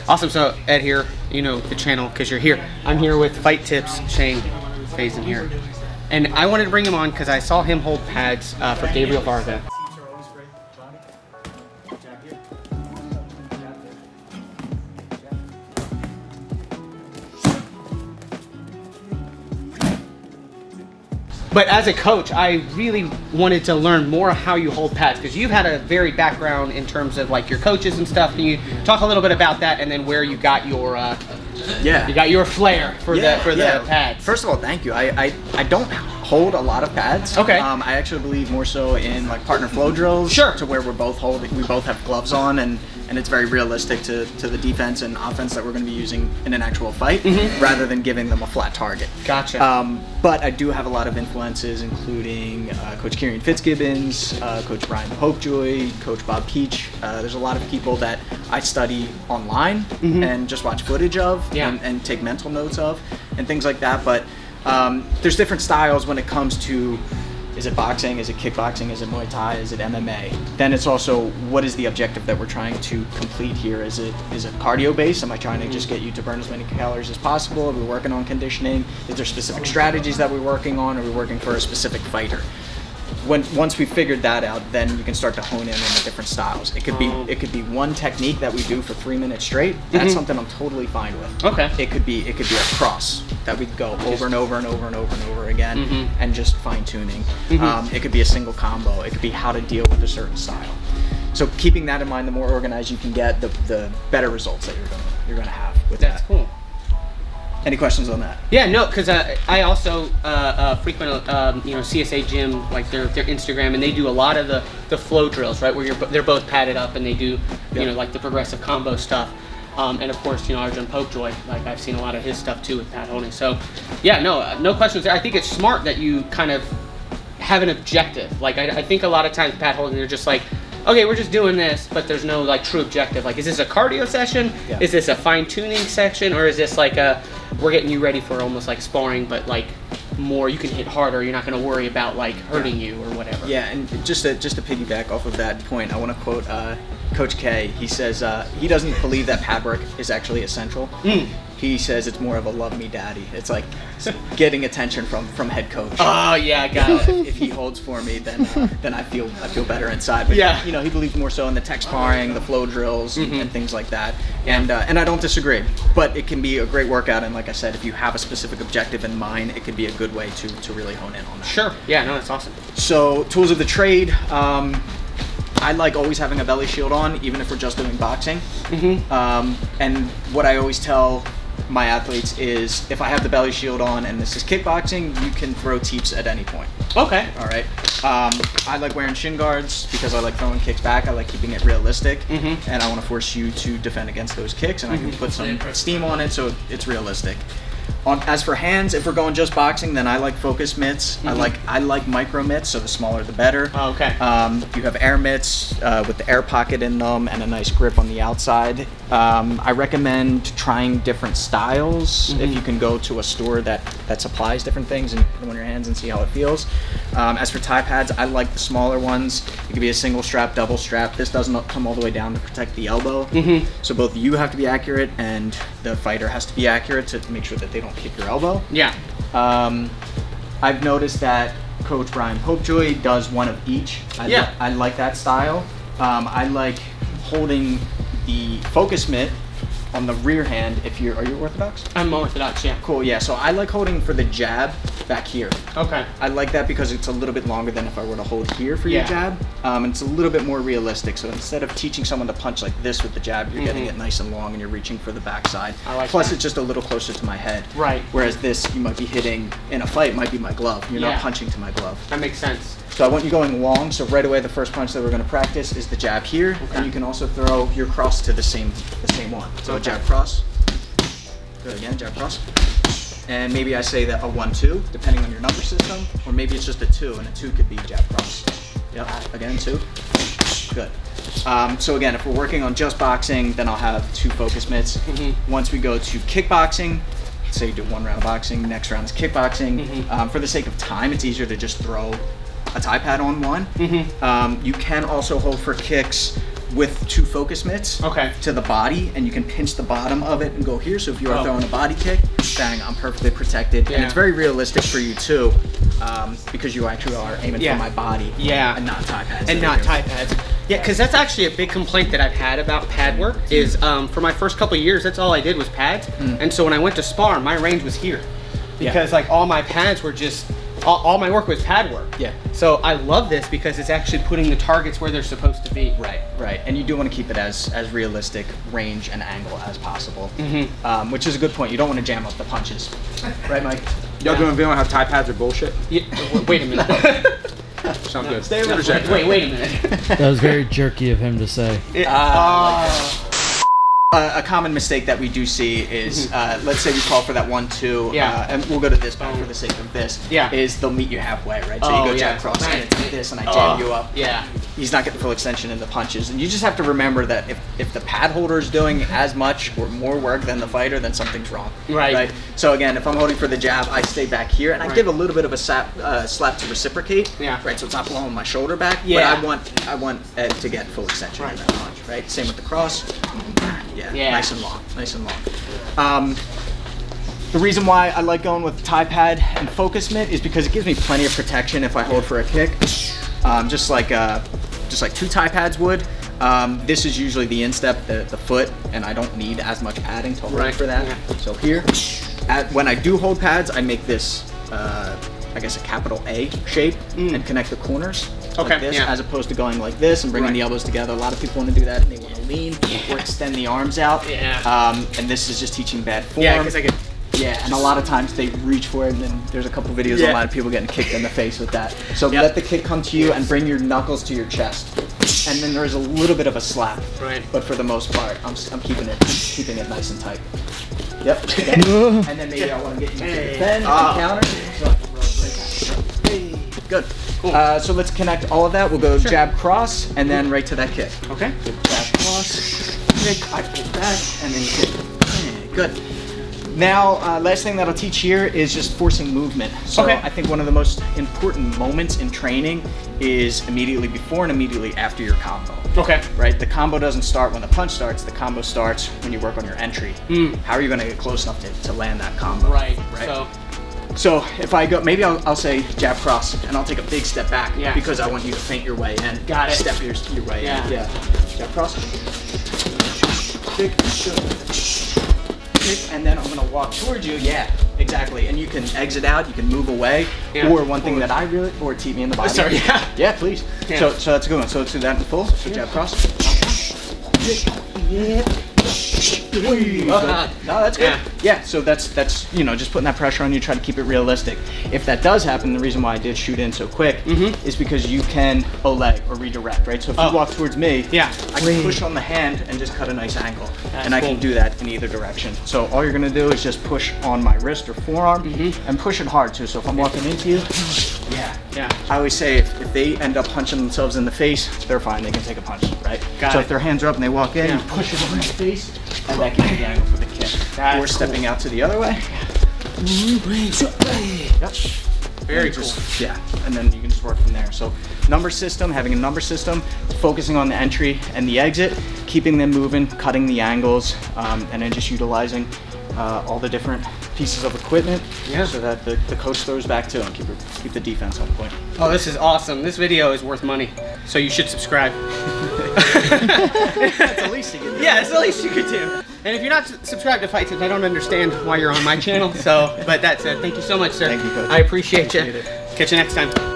Awesome. So Ed here, you know the channel because you're here. I'm here with Fight Tips. Shane Faison here, and I wanted to bring him on because I saw him hold pads for Gabriel Varga. But as a coach, I really wanted to learn more how you hold pads because you've had a varied background in terms of like your coaches and stuff. Can you talk a little bit about that and then where you got your you got your flair for the pads? First of all, thank you. I don't hold a lot of pads. Okay. I actually believe more so in like partner flow drills. Sure. To where we both have gloves on and it's very realistic to the defense and offense that we're going to be using in an actual fight, rather than giving them a flat target. Gotcha. But I do have a lot of influences, including Coach Kieran Fitzgibbons, Coach Brian Popejoy, Coach Bob Peach. There's a lot of people that I study online and just watch footage of and take mental notes of and things like that. But there's different styles when it comes to, is it boxing, is it kickboxing, is it Muay Thai, is it MMA? Then it's also, what is the objective that we're trying to complete here? Is it cardio based? Am I trying to just get you to burn as many calories as possible? Are we working on conditioning? Is there specific strategies that we're working on? Are we working for a specific fighter? Once we figured that out, then you can start to hone in on the different styles. It could be one technique that we do for 3 minutes straight. That's something I'm totally fine with. Okay. It could be a cross that we go over and over and over and over and over again, and just fine tuning. It could be a single combo. It could be how to deal with a certain style. So keeping that in mind, the more organized you can get, the better results that you're gonna have with that. That's cool. Any questions on that? Yeah, no, because I also frequent CSA gym, like their Instagram, and they do a lot of the flow drills, right, where they're both padded up and they do like the progressive combo stuff, and of course Arjun Popejoy, like I've seen a lot of his stuff too with pad holding. So yeah, no questions there. I think it's smart that you kind of have an objective. Like I think a lot of times pad holding, they're just like, okay, we're just doing this, but there's no like true objective. Like, is this a cardio session? Yeah. Is this a fine-tuning section? Or is this like we're getting you ready for almost like sparring, but like more, you can hit harder. You're not going to worry about like hurting you or whatever. Yeah, and just to piggyback off of that point, I want to quote Coach K. He says he doesn't believe that pad work is actually essential. He says it's more of a love me daddy. It's like getting attention from head coach. Oh yeah, I got it. If he holds for me, then I feel better inside. But he believes more so in the tech sparring, the flow drills, and things like that. And I don't disagree. But it can be a great workout. And like I said, if you have a specific objective in mind, it could be a good way to really hone in on that. Sure. Yeah. No, that's awesome. So tools of the trade. I like always having a belly shield on, even if we're just doing boxing. And what I always tell my athletes is, if I have the belly shield on and this is kickboxing, you can throw teeps at any point. Okay. All right. I like wearing shin guards because I like throwing kicks back. I like keeping it realistic, and I want to force you to defend against those kicks, and I can put some steam on it so it's realistic. As for hands, if we're going just boxing, then I like focus mitts. I like micro mitts, so the smaller the better. Oh, okay. You have air mitts with the air pocket in them and a nice grip on the outside. I recommend trying different styles. If you can go to a store that supplies different things and put them on your hands and see how it feels. As for Thai pads, I like the smaller ones. It could be a single strap, double strap. This doesn't come all the way down to protect the elbow. So both you have to be accurate and the fighter has to be accurate to make sure that they don't kick your elbow. Yeah. I've noticed that Coach Brian Popejoy does one of each. I like that style. I like holding the focus mitt on the rear hand. Are you orthodox? I'm orthodox, yeah. Cool, yeah. So I like holding for the jab back here. Okay. I like that because it's a little bit longer than if I were to hold here for your jab. And it's a little bit more realistic. So instead of teaching someone to punch like this with the jab, you're getting it nice and long and you're reaching for the backside. Plus it's just a little closer to my head. Right. Whereas this, you might be hitting in a fight, might be my glove. You're not punching to my glove. That makes sense. So I want you going long, so right away the first punch that we're going to practice is the jab here, and you can also throw your cross to the same one. So a jab cross. Good, again, jab cross. And maybe I say that a 1-2, depending on your number system, or maybe it's just a 2, and a 2 could be jab cross. Yep, again, 2. Good. So again, if we're working on just boxing, then I'll have 2 focus mitts. Once we go to kickboxing, say you do 1 round of boxing, next round is kickboxing. For the sake of time, it's easier to just throw a Thai pad on one. You can also hold for kicks with 2 focus mitts Okay. to the body, and you can pinch the bottom of it and go here. So if you are Oh. throwing a body kick, bang, I'm perfectly protected. And Yeah. it's very realistic for you too, because you actually are aiming Yeah. for my body, Yeah. and not tie pads. And that not are tie pads. Yeah, because that's actually a big complaint that I've had about pad work is for my first couple of years, that's all I did was pads. And so when I went to spar, my range was here. Because like all my pads were just, all my work was pad work. Yeah. So I love this because it's actually putting the targets where they're supposed to be. Right, right, and you do want to keep it as realistic range and angle as possible, which is a good point. You don't want to jam up the punches, right, Mike? Y'all doing a video on how tie pads are bullshit? Yeah, wait a minute. Sound good. Stay with us. Wait a minute. That was very jerky of him to say. A common mistake that we do see is, let's say we call for that 1-2, Yeah. and we'll go to this back for the sake of this, Yeah. is they'll meet you halfway, right? So Oh, you go yeah. jab cross, and it's like this, and I Oh, jam you up. Yeah. He's not getting full extension in the punches. And you just have to remember that if the pad holder is doing as much or more work than the fighter, then something's wrong. Right. So again, if I'm holding for the jab, I stay back here, and I Right. give a little bit of a slap to reciprocate. Yeah. Right, so it's not blowing my shoulder back. Yeah. But I want Ed to get full extension in Right. that punch. Right. Same with the cross. Yeah. Yeah. Nice and long. Nice and long. The reason why I like going with tie pad and focus mitt is because it gives me plenty of protection if I hold for a kick, just like 2 tie pads would. This is usually the instep, the foot, and I don't need as much padding to hold Right, for that. yeah. So here, when I do hold pads, I make this, I guess, a capital A shape and connect the corners. Okay, Like this, yeah. as opposed to going like this and bringing Right. the elbows together. A lot of people want to do that and they want to lean or extend the arms out. Yeah. And this is just teaching bad form. Yeah, because I could. Yeah, and a lot of times they reach for it, and then there's a couple videos Yeah. online of people getting kicked in the face with that. So Yep. let the kick come to you and bring your knuckles to your chest. And then there's a little bit of a slap. Right. But for the most part, I'm keeping it nice and tight. Yep. And then maybe I want to get you to defend and counter. So I can roll right back. Hey. Good. Cool. So let's connect all of that. We'll go jab cross and then right to that kick. Okay. Jab cross, kick, I pull back, and then kick. Hey, good. Now, last thing that I'll teach here is just forcing movement. So Okay. I think one of the most important moments in training is immediately before and immediately after your combo. Okay. Right? The combo doesn't start when the punch starts. The combo starts when you work on your entry. How are you going to get close enough to land that combo? Right. Right. So if I go, maybe I'll say jab cross, and I'll take a big step back Yeah. because I want you to feint your way in. Got it. Step your way Yeah. in. Yeah. Jab cross. Kick, kick, and then I'm gonna walk towards you. Yeah, exactly. And you can exit out. You can move away. Yeah. Or one thing that I really, or tee me in the body. Sorry, yeah. Yeah, please. Yeah. So that's a good one. So let's do that in full. So jab cross. Yeah. No, that's good. Yeah, so that's just putting that pressure on you, try to keep it realistic. If that does happen, the reason why I did shoot in so quick is because you can oleg or redirect, right? So if you walk towards me, Yeah. I can push on the hand and just cut a nice angle. And I can cool. do that in either direction. So all you're gonna do is just push on my wrist or forearm and push it hard too. So if I'm walking into you, Yeah. I always say if they end up punching themselves in the face, they're fine. They can take a punch, right? Got so it. if their hands are up and they walk in, Yeah. you push it on their face, and that gives you the angle for the kick. That's or stepping out to the other way. Yep. Very And cool. yeah, and then you can just work from there. So number system, having a number system, focusing on the entry and the exit, keeping them moving, cutting the angles, and then just utilizing all the different pieces of equipment so that the coach throws back to and keep the defense on point. Oh, this is awesome. This video is worth money, so you should subscribe. That's the least you can do. Yeah, it's the least you could do. And if you're not subscribed to Fight Tips, I don't understand why you're on my channel. So, but that said, thank you so much, sir. Thank you, Coach. I appreciate you. Appreciate it. Catch you next time.